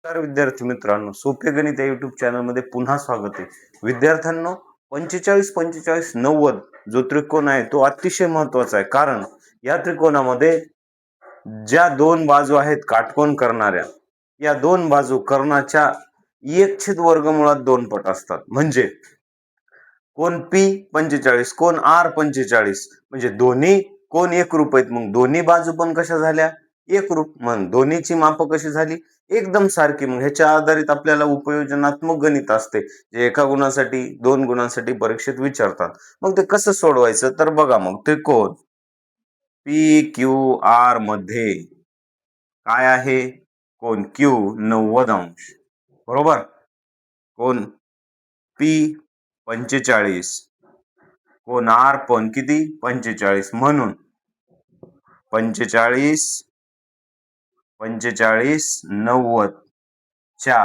नमस्कार विद्यार्थी मित्रांनो, सोपे गणित या युट्यूब चॅनल मध्ये पुन्हा स्वागत आहे. विद्यार्थ्यांनो, 45 45 90 जो त्रिकोण आहे तो अतिशय महत्वाचा आहे. कारण या त्रिकोणामध्ये ज्या दोन बाजू आहेत काटकोन करणाऱ्या, या दोन बाजू कर्णाच्या 1/वर्गमुळात 2 पट असतात. म्हणजे कोण P 45 कोण R 45, म्हणजे दोन्ही कोण एकरूप आहेत. मग दोन्ही बाजू पण कशा झाल्या? एकरूप. मग दोन्हीची माप कशी झाली? एकदम सारखी. मग ह्याच्या आधारित आपल्याला उपयोजनात्मक गणित असते, जे एका गुणासाठी 2 गुणांसाठी परीक्षेत विचारतात. मग ते कसं सोडवायचं? तर बघा, मग त्रिकोण PQR मध्ये काय आहे? कोण Q 90°, बरोबर. कोण P 45, कोण R पण किती? 45. म्हणून 45 45 90 च्या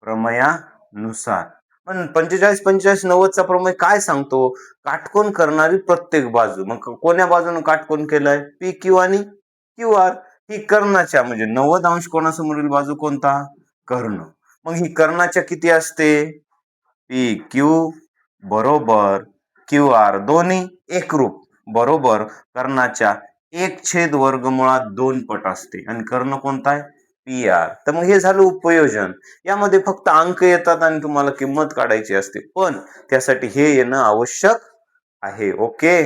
प्रमेयानुसार. पण 45 45 90 चा प्रमेय काय सांगतो? काटकोन करणारी प्रत्येक बाजू. मग कोण्या बाजूने काटकोन केलाय? PQ आणि QR. ही कर्णाच्या म्हणजे 90° कोणासमोरील बाजू कोणता? कर्ण. मग ही कर्णाच्या किती असते? PQ बरोबर QR, दोन्ही एकरूप, बरोबर कर्णाच्या 1/वर्गमुळात 2 पट असते. आणि कर्ण कोणता आहे? PR. तर मग हे झालं उपयोजन. यामध्ये फक्त अंक येतात आणि तुम्हाला किंमत काढायची असते, पण त्यासाठी हे येणं आवश्यक आहे. ओके.